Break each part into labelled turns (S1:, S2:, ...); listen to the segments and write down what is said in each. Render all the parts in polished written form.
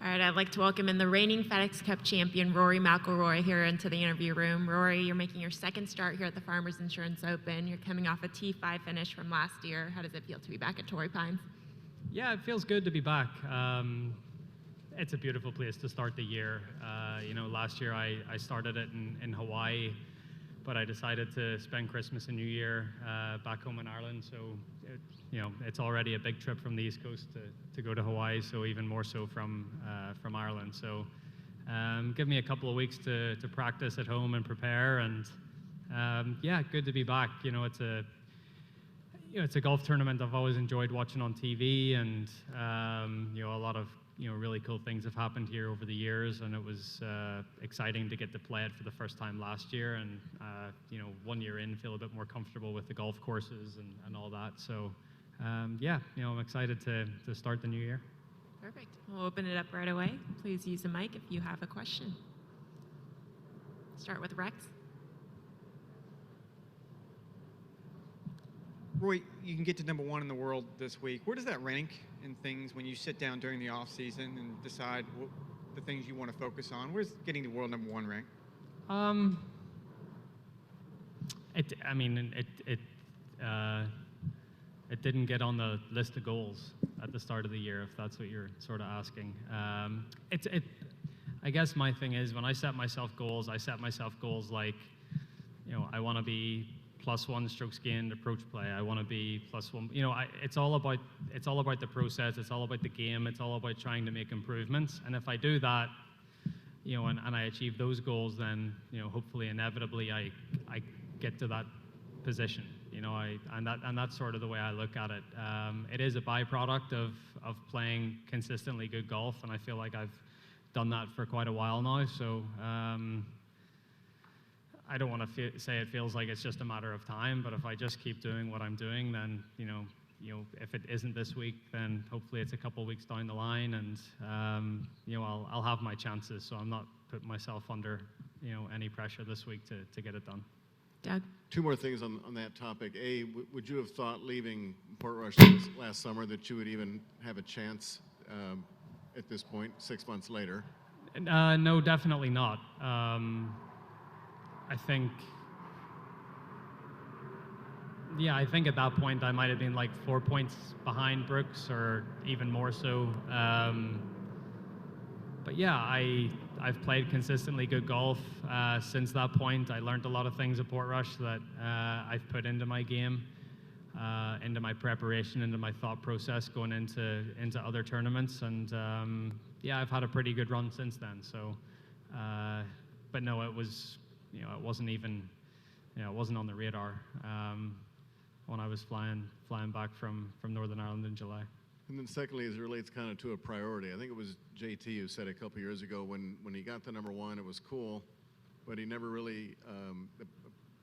S1: All right, I'd like to welcome in the reigning FedEx Cup champion, Rory McIlroy, here into the interview room. Rory, you're making your second start here at the Farmers Insurance Open. You're coming off a T5 finish from last year. How does it feel to be back at Torrey Pines?
S2: Yeah, it feels good to be back. It's a beautiful place to start the year. Last year I started it in Hawaii, but I decided to spend Christmas and New Year back home in Ireland. So, it's already a big trip from the East Coast to go to Hawaii. So even more so from Ireland. So, give me a couple of weeks to practice at home and prepare. And good to be back. It's a golf tournament I've always enjoyed watching on TV, and a lot of really cool things have happened here over the years, and it was exciting to get to play it for the first time last year, and 1 year in, feel a bit more comfortable with the golf courses and all that. So I'm excited to start the new year.
S1: Perfect. We'll open it up right away. Please use the mic if you have a question. Start with Rex.
S3: Roy, you can get to number one in the world this week. Where does that rank in things when you sit down during the off season and decide the things you want to focus on? Where's getting the world number one rank?
S2: It didn't get on the list of goals at the start of the year, if that's what you're sort of asking. I guess my thing is, when I set myself goals like, I want to be +1 strokes gained approach play. I want to be +1. It's all about the process. It's all about the game. It's all about trying to make improvements. And if I do that, and I achieve those goals, then hopefully, inevitably, I get to that position. And that's sort of the way I look at it. It is a byproduct of playing consistently good golf, and I feel like I've done that for quite a while now. So. I don't want to say it feels like it's just a matter of time, but if I just keep doing what I'm doing, then if it isn't this week, then hopefully it's a couple of weeks down the line, and I'll have my chances. So I'm not putting myself under any pressure this week to get it done.
S1: Doug?
S4: Two more things on that topic. A, would you have thought leaving Portrush last summer that you would even have a chance at this point, 6 months later?
S2: No, definitely not. I think at that point I might have been like 4 points behind Brooks, or even more so. But yeah, I've played consistently good golf since that point. I learned a lot of things at Portrush that I've put into my game, into my preparation, into my thought process going into other tournaments, and I've had a pretty good run since then. So, but no, it was. It wasn't even, it wasn't on the radar when I was flying back from Northern Ireland in July.
S4: And then secondly, as it relates kind of to a priority, I think it was JT who said a couple years ago when he got to number one, it was cool, but he never really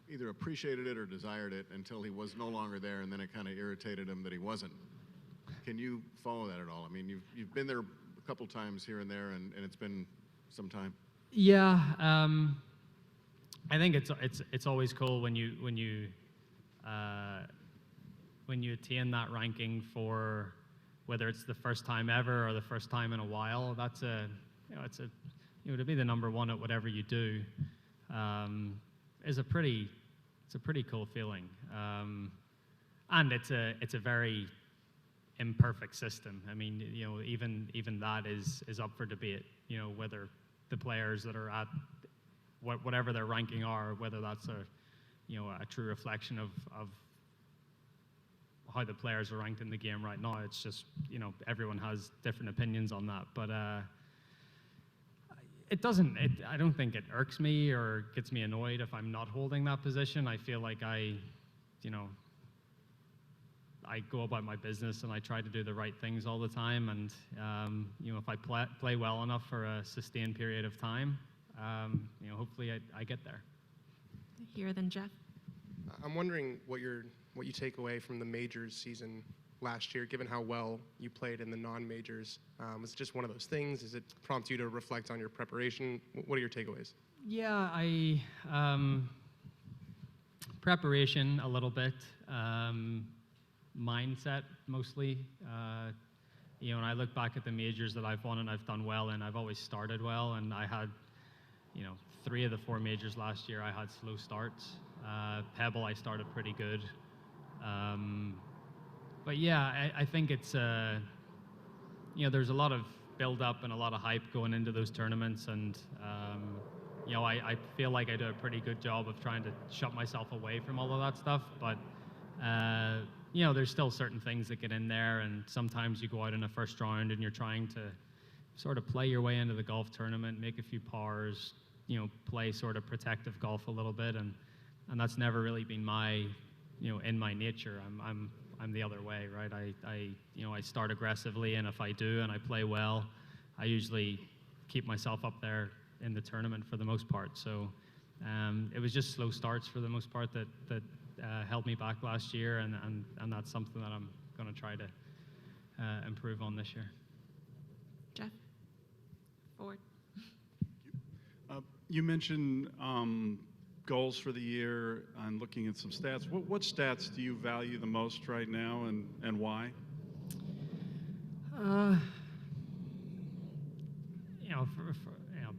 S4: either appreciated it or desired it until he was no longer there, and then it kind of irritated him that he wasn't. Can you follow that at all? I mean, you've been there a couple times here and there, and it's been some time.
S2: Yeah. I think it's always cool when you attain that ranking for whether it's the first time ever or the first time in a while. That's to be the number one at whatever you do is a pretty cool feeling, and it's a very imperfect system. I mean, even that is up for debate. Whether the players that are at whatever their ranking are, whether that's a true reflection of how the players are ranked in the game right now. It's just, everyone has different opinions on that. But I don't think it irks me or gets me annoyed if I'm not holding that position. I feel like I go about my business and I try to do the right things all the time. And, if I play well enough for a sustained period of time, hopefully I get there.
S1: Here, then Jeff.
S5: I'm wondering what you take away from the majors season last year, given how well you played in the non-majors. Was it just one of those things? Does it prompt you to reflect on your preparation? What are your takeaways?
S2: Yeah, preparation a little bit, mindset mostly. when I look back at the majors that I've won and I've done well in, I've always started well, and I had, 3 of the 4 majors last year I had slow starts. Pebble I started pretty good. But yeah, I think it's, there's a lot of build up and a lot of hype going into those tournaments, and I feel like I do a pretty good job of trying to shut myself away from all of that stuff, but there's still certain things that get in there, and sometimes you go out in a first round and you're trying to sort of play your way into the golf tournament, make a few pars, play sort of protective golf a little bit, and that's never really been my, in my nature. I'm the other way, right? I start aggressively, and if I do and I play well, I usually keep myself up there in the tournament for the most part. So it was just slow starts for the most part that held me back last year, and that's something that I'm going to try to improve on this year.
S1: Jeff, forward.
S6: You mentioned goals for the year and looking at some stats. What stats do you value the most right now, and why?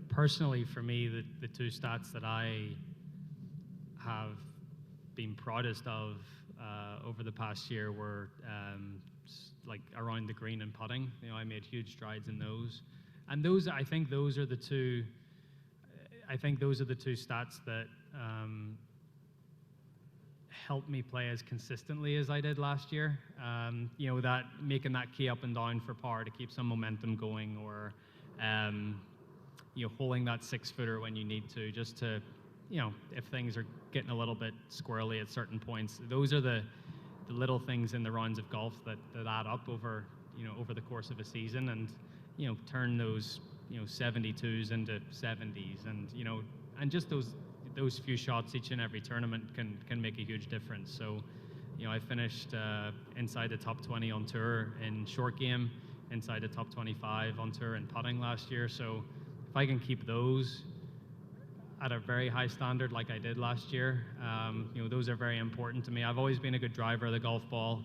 S2: Personally for me, the 2 stats that I have been proudest of over the past year were like around the green and putting. I made huge strides in those, and I think those are the two stats that helped me play as consistently as I did last year. That making that key up and down for par to keep some momentum going, or holding that 6-footer when you need to, just to, if things are getting a little bit squirrely at certain points. Those are the little things in the rounds of golf that add up over the course of a season, and turn those 72s into 70s, and just those few shots each and every tournament can make a huge difference. So I finished inside the top 20 on tour in short game, inside the top 25 on tour in putting last year. So if I can keep those at a very high standard like I did last year, those are very important to me. I've always been a good driver of the golf ball.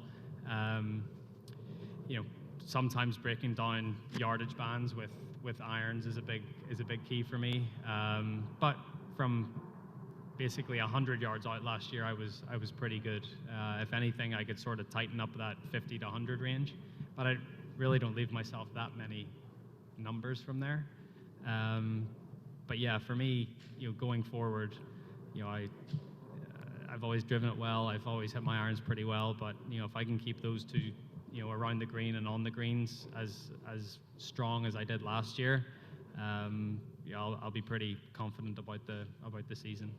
S2: Sometimes breaking down yardage bands with irons is a big key for me. But from basically 100 yards out last year, I was pretty good. If anything, I could sort of tighten up that 50 to 100 range, but I really don't leave myself that many numbers from there. But yeah, for me, going forward, I've always driven it well. I've always hit my irons pretty well. But if I can keep those 2, around the green and on the greens as strong as I did last year, I'll be pretty confident about the season.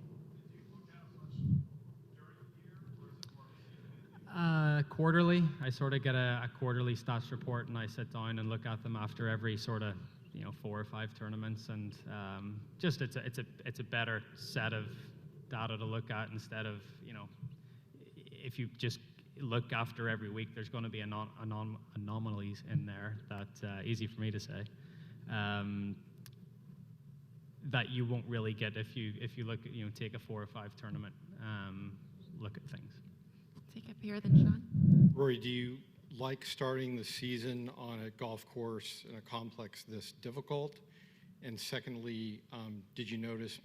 S2: Quarterly, I sort of get a quarterly stats report, and I sit down and look at them after every sort of 4 or 5 tournaments, and just it's a better set of data to look at, instead of if you just look after every week, there's going to be anomalies in there that easy for me to say, that you won't really get if you look at take a 4 or 5 tournament look at things.
S1: Take up here then, Sean.
S7: Rory, do you like starting the season on a golf course in a complex this difficult? And secondly, did you notice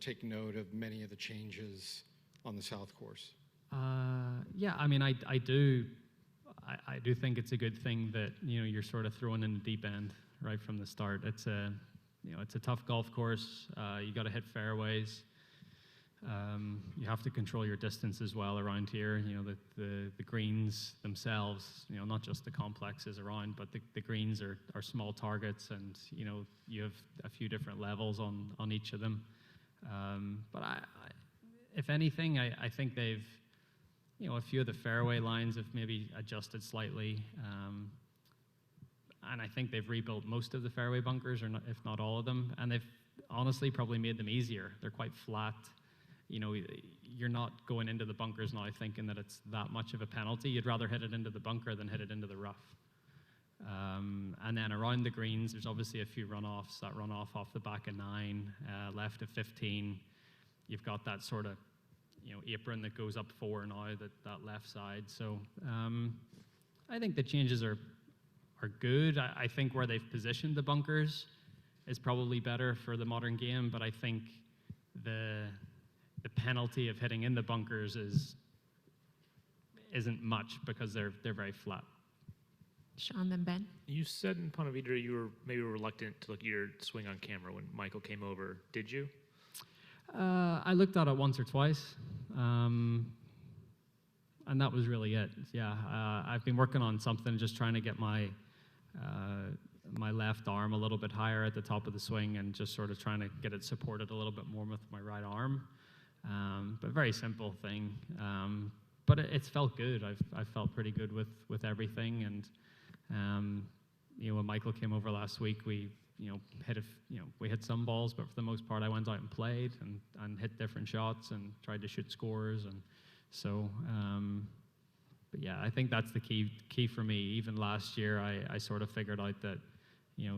S7: take note of many of the changes on the South Course?
S2: Yeah, I mean, I do think it's a good thing that you're sort of thrown in the deep end right from the start. It's a tough golf course. You got to hit fairways. You have to control your distance as well around here. The greens themselves, not just the complexes around, but the greens are small targets, and you have a few different levels on each of them. But if anything, I think they've, a few of the fairway lines have maybe adjusted slightly, and I think they've rebuilt most of the fairway bunkers, or not, if not all of them, and they've honestly probably made them easier. They're quite flat. You're not going into the bunkers now thinking that it's that much of a penalty. You'd rather hit it into the bunker than hit it into the rough. And then around the greens, there's obviously a few runoffs that run off the back of 9, left of 15. You've got that sort of, apron that goes up 4 now, that left side. So I think the changes are are good. I think where they've positioned the bunkers is probably better for the modern game, but I think the penalty of hitting in the bunkers isn't much because they're very flat.
S1: Sean, then Ben.
S8: You said in Ponte Vedra you were maybe reluctant to look at your swing on camera when Michael came over. Did you?
S2: I looked at it once or twice, and that was really it. Yeah, I've been working on something, just trying to get my left arm a little bit higher at the top of the swing, and just sort of trying to get it supported a little bit more with my right arm. But very simple thing. But it's felt good. I've felt pretty good with everything, and when Michael came over last week, we hit some balls, but for the most part, I went out and played and hit different shots and tried to shoot scores, and so. But yeah, I think that's the key for me. Even last year, I sort of figured out that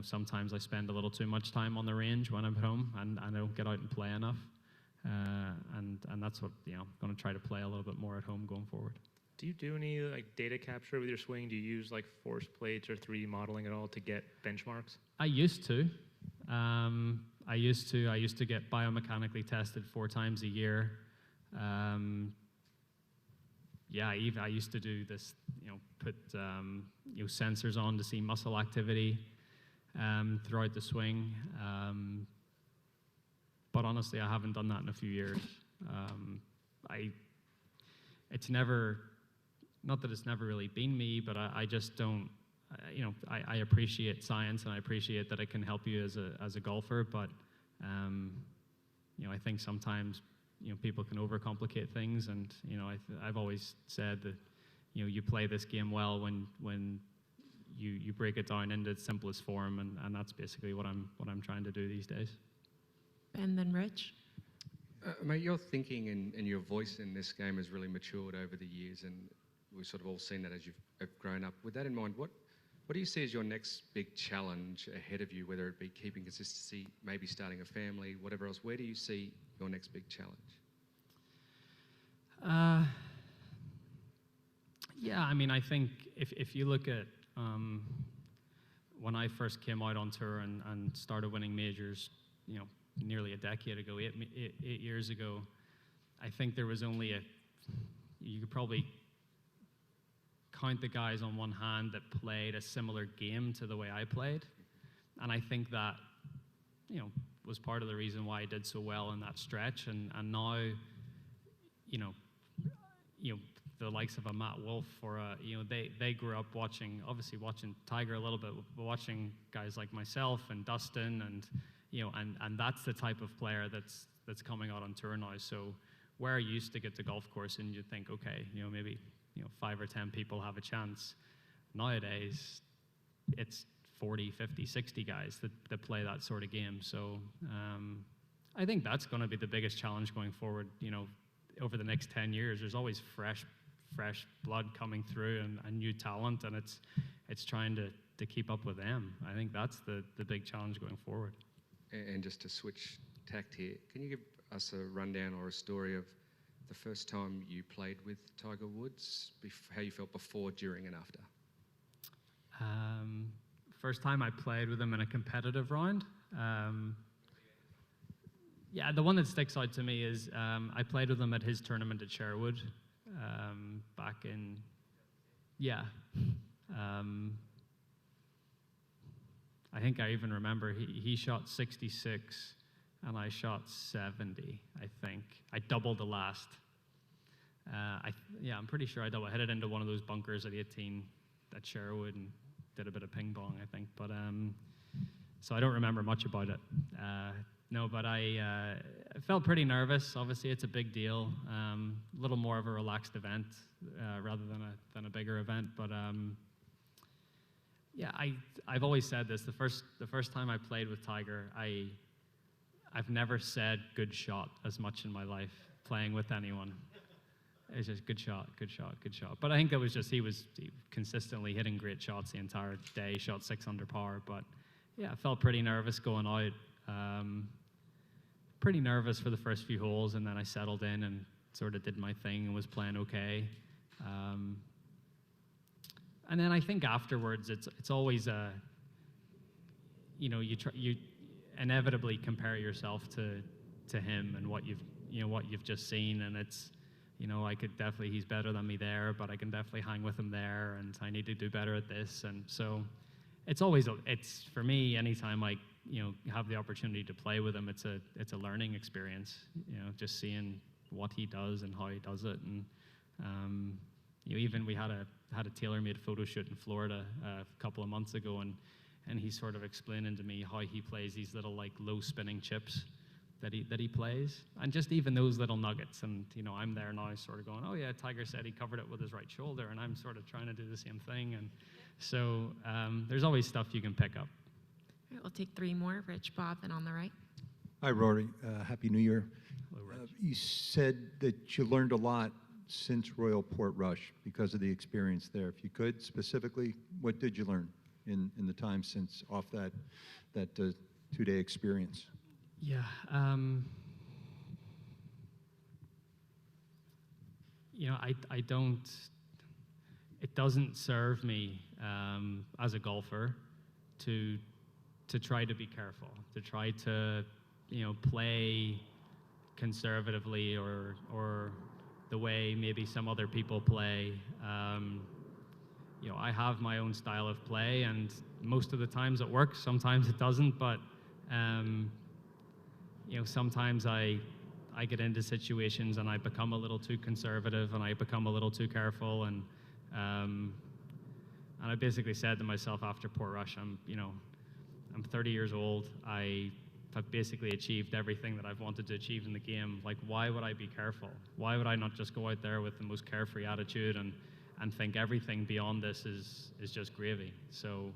S2: sometimes I spend a little too much time on the range when I'm home, and I don't get out and play enough. And that's what I'm going to try to play a little bit more at home going forward.
S8: Do you do any data capture with your swing? Do you use force plates or 3D modeling at all to get benchmarks?
S2: I used to. I used to get biomechanically tested 4 times a year. I used to do this. Put sensors on to see muscle activity throughout the swing. But honestly, I haven't done that in a few years. It's never, not that it's never really been me, but I just don't, I appreciate science, and I appreciate that it can help you as a golfer, but, I think sometimes, people can overcomplicate things, and, I've always said that, you play this game well when you break it down into its simplest form, and that's basically what I'm trying to do these days.
S1: Ben, then Rich.
S9: Mate, your thinking and your voice in this game has really matured over the years, and we've sort of all seen that as you've grown up. With that in mind, what do you see as your next big challenge ahead of you, whether it be keeping consistency, maybe starting a family, whatever else? Where do you see your next big challenge?
S2: I think if you look at when I first came out on tour and started winning majors, nearly a decade ago, 8 years ago, I think there was only you could probably count the guys on one hand that played a similar game to the way I played. And I think that, was part of the reason why I did so well in that stretch. And now, the likes of a Matt Wolff or they grew up watching Tiger a little bit, but watching guys like myself and Dustin and that's the type of player that's coming out on tour now. So where I used to get to golf course and you'd think, okay, maybe 5 or 10 people have a chance. Nowadays, it's 40, 50, 60 guys that play that sort of game. So I think that's going to be the biggest challenge going forward. Over the next 10 years, there's always fresh blood coming through and new talent, and it's trying to keep up with them. I think that's the big challenge going forward.
S9: And just to switch tact here, can you give us a rundown or a story of the first time you played with Tiger Woods, how you felt before, during, and after?
S2: First time I played with him in a competitive round. The one that sticks out to me is I played with him at his tournament at Sherwood back in, I think I even remember he shot 66 and I shot 70, I think. I doubled the last. I'm pretty sure I hit it into one of those bunkers at 18 at Sherwood and did a bit of ping pong, I think. But so I don't remember much about it. But I felt pretty nervous. Obviously, it's a big deal. A little more of a relaxed event rather than a bigger event. But I've always said this. The first time I played with Tiger, I've never said good shot as much in my life playing with anyone. It's just good shot, good shot, good shot. But I think it was just he was consistently hitting great shots the entire day. Shot 6 under par. But I felt pretty nervous going out. Pretty nervous for the first few holes, and then I settled in and sort of did my thing and was playing okay. and then I think afterwards, it's always a, you inevitably compare yourself to him and what you've just seen, and it's, he's better than me there, but I can definitely hang with him there, and I need to do better at this, and so it's always for me, anytime I have the opportunity to play with him, it's a learning experience, just seeing what he does and how he does it, and even we had a tailor-made photo shoot in Florida a couple of months ago, and he's sort of explaining to me how he plays these little like low spinning chips that he plays, and just even those little nuggets, and I'm there now sort of going, oh yeah, Tiger said he covered it with his right shoulder, and I'm sort of trying to do the same thing, and so there's always stuff you can pick up.
S1: All right, we'll take 3 more. Rich, Bob, and on the right.
S10: Hi, Rory. Happy New Year.
S2: Hello, Rich.
S10: You said that you learned a lot since Royal Portrush because of the experience there. If you could, specifically, what did you learn in the time since off that 2-day experience?
S2: Yeah. I don't. It doesn't serve me as a golfer to try to be careful, to try to play conservatively or the way maybe some other people play. I have my own style of play, and most of the times it works. Sometimes it doesn't, but sometimes I get into situations and I become a little too conservative and I become a little too careful, and I basically said to myself after Portrush, I'm 30 years old. I've basically achieved everything that I've wanted to achieve in the game. Like, why would I be careful? Why would I not just go out there with the most carefree attitude and think everything beyond this is just gravy? So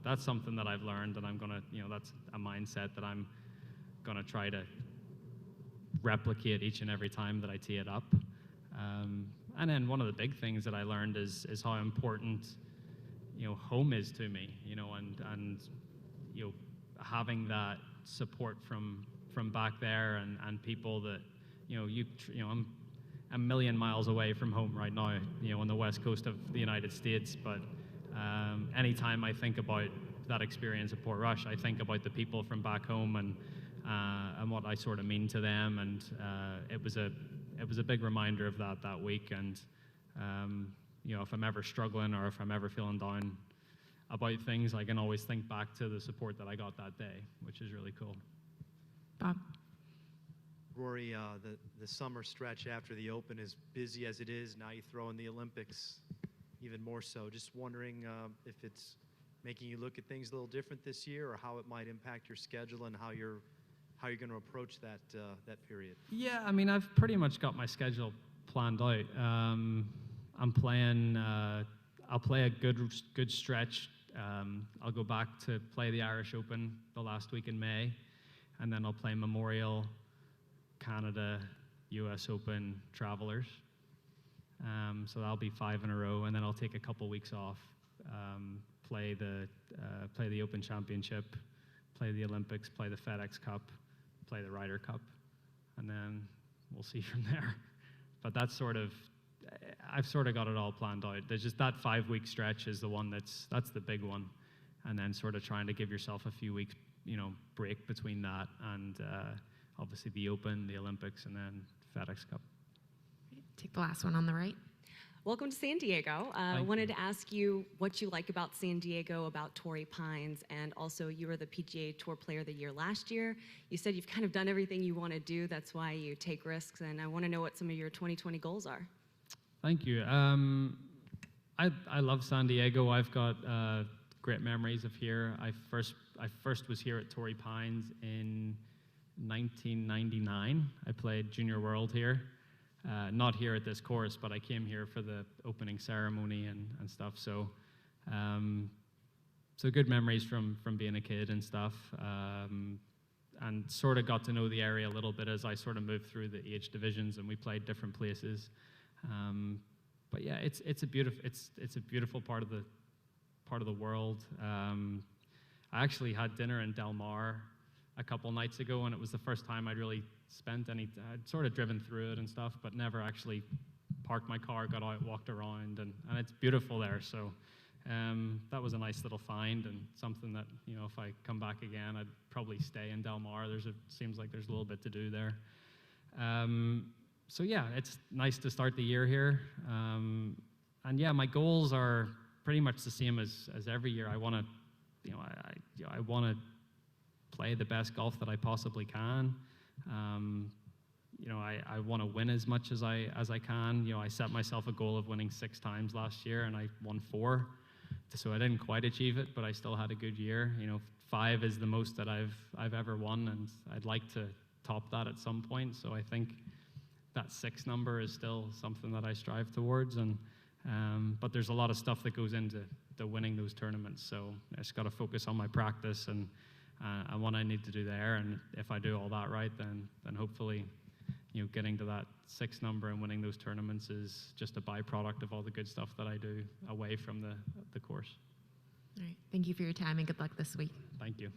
S2: that's something that I've learned, and I'm gonna, that's a mindset that I'm gonna try to replicate each and every time that I tee it up. And then one of the big things that I learned is how important home is to me, and having that support from back there and people that I'm a million miles away from home right now, on the west coast of the United States, but anytime I think about that experience at Portrush, I think about the people from back home and what I sort of mean to them, and it was a big reminder of that week, and if I'm ever struggling or if I'm ever feeling down about things, I can always think back to the support that I got that day, which is really cool.
S1: Bob.
S11: Rory, the summer stretch after the Open, as busy as it is, now you throw in the Olympics even more so. Just wondering if it's making you look at things a little different this year, or how it might impact your schedule and how you're going to approach that period.
S2: Yeah, I mean, I've pretty much got my schedule planned out. I'm playing. I'll play a good stretch. I'll go back to play the Irish Open the last week in May, and then I'll play Memorial, Canada, U.S. Open, Travelers. So that'll be 5 in a row, and then I'll take a couple weeks off, play the Open Championship, play the Olympics, play the FedEx Cup, play the Ryder Cup, and then we'll see from there. But that's I've sort of got it all planned out. There's just that 5-week stretch is the one that's the big one, and then sort of trying to give yourself a few weeks, break between that and obviously the Open, the Olympics, and then FedEx Cup.
S1: Take the last one on the right.
S12: Welcome to San Diego. I wanted to ask you what you like about San Diego, about Torrey Pines, and also you were the PGA Tour Player of the Year last year. You said you've kind of done everything you want to do. That's why you take risks, and I want to know what some of your 2020 goals are.
S2: Thank you. I love San Diego. I've got great memories of here. I first was here at Torrey Pines in 1999. I played Junior World here. Not here at this course, but I came here for the opening ceremony and stuff. So good memories from being a kid and stuff. And sort of got to know the area a little bit as I sort of moved through the age divisions, and we played different places. But yeah, it's a beautiful part of the world. I actually had dinner in Del Mar a couple nights ago, and it was the first time I'd really spent I'd sort of driven through it and stuff, but never actually parked my car, got out, walked around, and it's beautiful there. So that was a nice little find, and something that, you know, if I come back again, I'd probably stay in Del Mar. Seems like there's a little bit to do there. So yeah, it's nice to start the year here. And yeah, my goals are pretty much the same as every year. I want to, you know, I want to play the best golf that I possibly can. You know, I want to win as much as I can. You know, I set myself a goal of winning 6 times last year, and I won 4. So I didn't quite achieve it, but I still had a good year. You know, 5 is the most that I've ever won, and I'd like to top that at some point. So I think that 6 number is still something that I strive towards. And but there's a lot of stuff that goes into winning those tournaments. So I just got to focus on my practice and what I need to do there. And if I do all that right, then hopefully, you know, getting to that 6 number and winning those tournaments is just a byproduct of all the good stuff that I do away from the course.
S1: All right. Thank you for your time and good luck this week.
S2: Thank you.